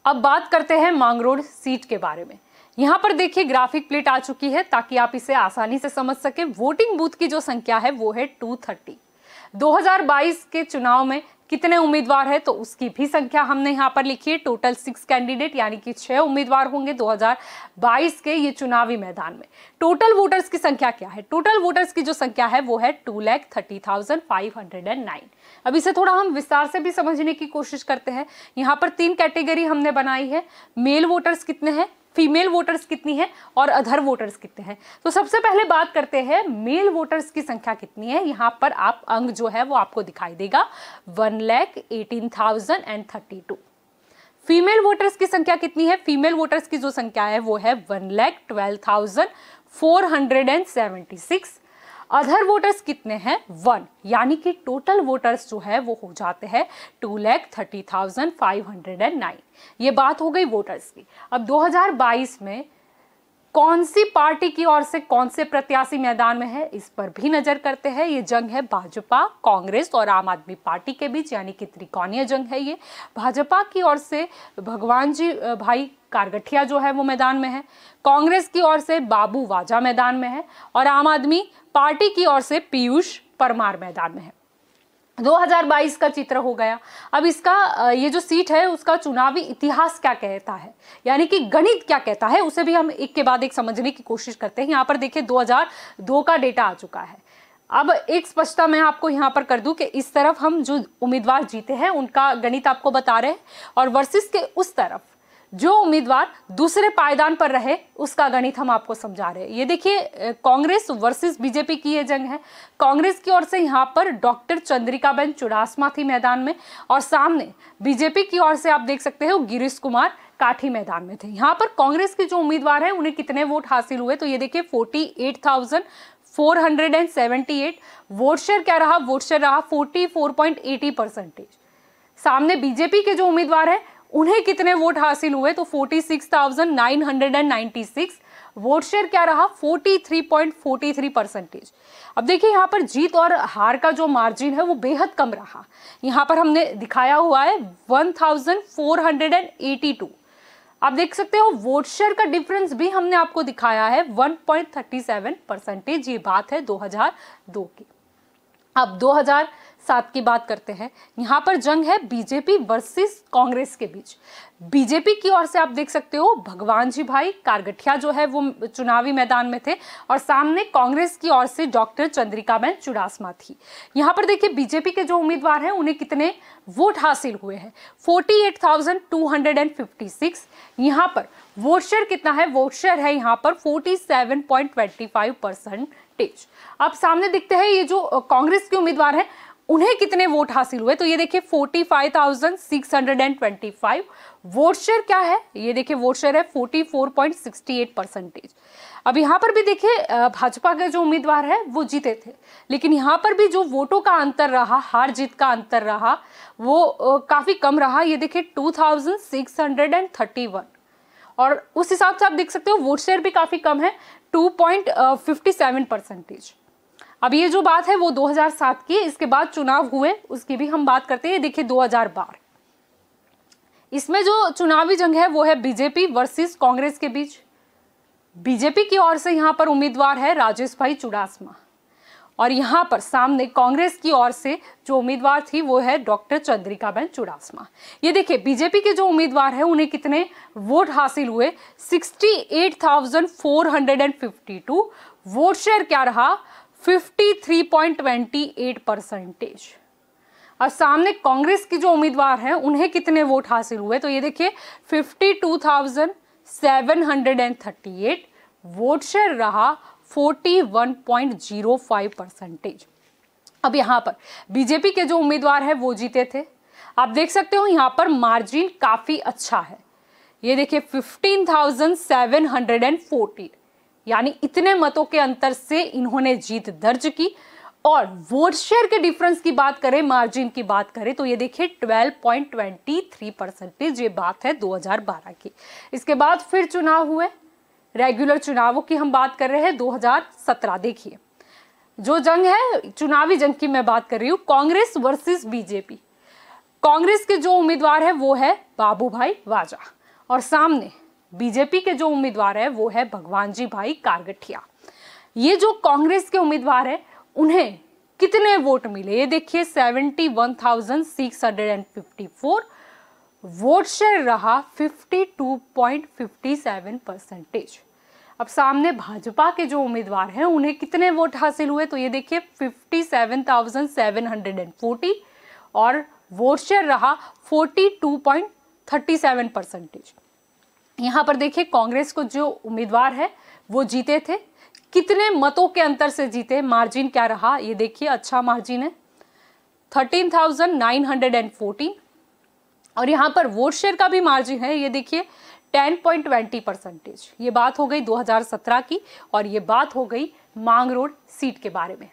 अब बात करते हैं मांगरोळ सीट के बारे में। यहाँ पर देखिए ग्राफिक प्लेट आ चुकी है ताकि आप इसे आसानी से समझ सके। वोटिंग बूथ की जो संख्या है वो है 230। 2022 के चुनाव में कितने उम्मीदवार है तो उसकी भी संख्या हमने यहाँ पर लिखी है। टोटल 6 कैंडिडेट यानी कि 6 उम्मीदवार होंगे 2022 के ये चुनावी मैदान में। टोटल वोटर्स की संख्या क्या है? टोटल वोटर्स की जो संख्या है वो है 2,30,509। अब इसे थोड़ा हम विस्तार से भी समझने की कोशिश करते हैं। यहाँ पर 3 कैटेगरी हमने बनाई है। मेल वोटर्स कितने हैं, फीमेल वोटर्स कितनी है और अदर वोटर्स कितने हैं। तो सबसे पहले बात करते हैं मेल वोटर्स की संख्या कितनी है। यहाँ पर आप अंक जो है वो आपको दिखाई देगा 1,18,032। फीमेल वोटर्स की संख्या कितनी है? फीमेल वोटर्स की जो संख्या है वो है 1,12,476। अदर वोटर्स कितने हैं? 1, यानी कि टोटल वोटर्स जो है वो हो जाते हैं 2,30,509। ये बात हो गई वोटर्स की। अब 2022 में कौन सी पार्टी की ओर से कौन से प्रत्याशी मैदान में है इस पर भी नजर करते हैं। ये जंग है भाजपा, कांग्रेस और आम आदमी पार्टी के बीच, यानी कि त्रिकोणीय जंग है ये। भाजपा की ओर से भगवान जी भाई कारगठिया जो है वो मैदान में है, कांग्रेस की ओर से बाबू वाजा मैदान में है और आम आदमी पार्टी की ओर से पीयूष परमार मैदान में है। 2022 का चित्र हो गया। अब इसका ये जो सीट है उसका चुनावी इतिहास क्या कहता है, यानी कि गणित क्या कहता है, उसे भी हम एक के बाद एक समझने की कोशिश करते हैं। यहाँ पर देखिए 2002 का डेटा आ चुका है। अब एक स्पष्टता मैं आपको यहाँ पर कर दूं कि इस तरफ हम जो उम्मीदवार जीते हैं उनका गणित आपको बता रहे हैं और वर्सेस के उस तरफ जो उम्मीदवार दूसरे पायदान पर रहे उसका गणित हम आपको समझा रहे हैं। ये देखिए कांग्रेस वर्सेस बीजेपी की ये जंग है। कांग्रेस की ओर से यहाँ पर डॉक्टर चंद्रिकाबेन चुडासमा थी मैदान में और सामने बीजेपी की ओर से आप देख सकते हो गिरीश कुमार काठी मैदान में थे। यहाँ पर कांग्रेस के जो उम्मीदवार हैं उन्हें कितने वोट हासिल हुए तो ये देखिए 48,478। वोट शेयर क्या रहा? वोट शेयर रहा 44.80%। सामने बीजेपी के जो उम्मीदवार हैं उन्हें कितने वोट हासिल हुए तो 46,996। वोट शेयर क्या रहा? 43.43%। अब देखिए यहाँ पर जीत और हार का जो मार्जिन है वो बेहद कम रहा। यहाँ पर हमने दिखाया हुआ है 1,482। आप देख सकते हो वोट शेयर का डिफरेंस भी हमने आपको दिखाया है 1.37%। ये बात है 2002 की। अब 2007 की बात करते हैं। यहाँ पर जंग है बीजेपी वर्सेस कांग्रेस के बीच। बीजेपी की ओर से आप देख सकते हो भगवान जी भाई कारगठिया जो है वो चुनावी मैदान में थे और सामने कांग्रेस की ओर से डॉक्टर चंद्रिकाबेन चुडासमा थी। यहाँ पर देखिए बीजेपी के जो उम्मीदवार हैं उन्हें कितने वोट हासिल हुए हैं 48,256। यहाँ पर वोट शेयर कितना है? वोट शेयर है यहाँ पर 47.25%। अब सामने दिखते हैं ये जो कांग्रेस के उम्मीदवार हैं उन्हें कितने वोट हासिल हुए तो ये देखिए 45,625। वोट शेयर क्या है? ये देखिए वोट शेयर है 44.68%। अब यहाँ पर भी देखिए भाजपा के जो उम्मीदवार है वो जीते थे, लेकिन यहाँ पर भी जो वोटों का अंतर रहा, हार जीत का अंतर रहा वो काफी कम रहा। ये देखिए 2,631 और उस हिसाब से आप देख सकते हो वोट शेयर भी काफी कम है 2.57%। अब ये जो बात है वो 2007 की। इसके बाद चुनाव हुए उसकी भी हम बात करते हैं। देखिए 2012 इसमें जो चुनावी जंग है वो है बीजेपी वर्सेस कांग्रेस के बीच। बीजेपी की ओर से यहाँ पर उम्मीदवार है राजेश भाई चुडासमा और यहाँ पर सामने कांग्रेस की ओर से जो उम्मीदवार थी वो है डॉक्टर चंद्रिकाबेन चुडासमा। ये देखिए बीजेपी के जो उम्मीदवार हैं उन्हें कितने वोट हासिल हुए 68,452। वोट शेयर क्या रहा 53.28%। और सामने कांग्रेस की जो उम्मीदवार हैं उन्हें कितने वोट हासिल हुए तो ये देखिए 52,738। वोट शेयर रहा 41.05%। अब यहाँ पर बीजेपी के जो उम्मीदवार हैं वो जीते थे। आप देख सकते हो यहाँ पर मार्जिन काफी अच्छा है। ये देखिए 15,714, यानी इतने मतों के अंतर से इन्होंने जीत दर्ज की। और वोट शेयर के डिफरेंस की बात करें, मार्जिन की बात करें तो ये देखिए 12.23%। ये बात है 2012 की। इसके बाद फिर चुनाव हुए, रेगुलर चुनावों की हम बात कर रहे हैं 2017। देखिए जो जंग है चुनावी जंग की मैं बात कर रही हूँ, कांग्रेस वर्सेस बीजेपी। कांग्रेस के जो उम्मीदवार है वो है बाबूभाई वाजा और सामने बीजेपी के जो उम्मीदवार है वो है भगवानजी भाई कारगठिया। ये जो कांग्रेस के उम्मीदवार है उन्हें कितने वोट मिले ये देखिए, 71,654, वोट शेयर रहा 52.57%। अब सामने भाजपा के जो उम्मीदवार हैं उन्हें कितने वोट हासिल हुए तो ये देखिए 57,740 और वोट शेयर रहा 42.37%। यहाँ पर देखिए कांग्रेस को जो उम्मीदवार है वो जीते थे, कितने मतों के अंतर से जीते, मार्जिन क्या रहा ये देखिए, अच्छा मार्जिन है 13,914 और यहाँ पर वोट शेयर का भी मार्जिन है ये देखिए 10.20%। ये बात हो गई 2017 की और ये बात हो गई मांग रोड सीट के बारे में।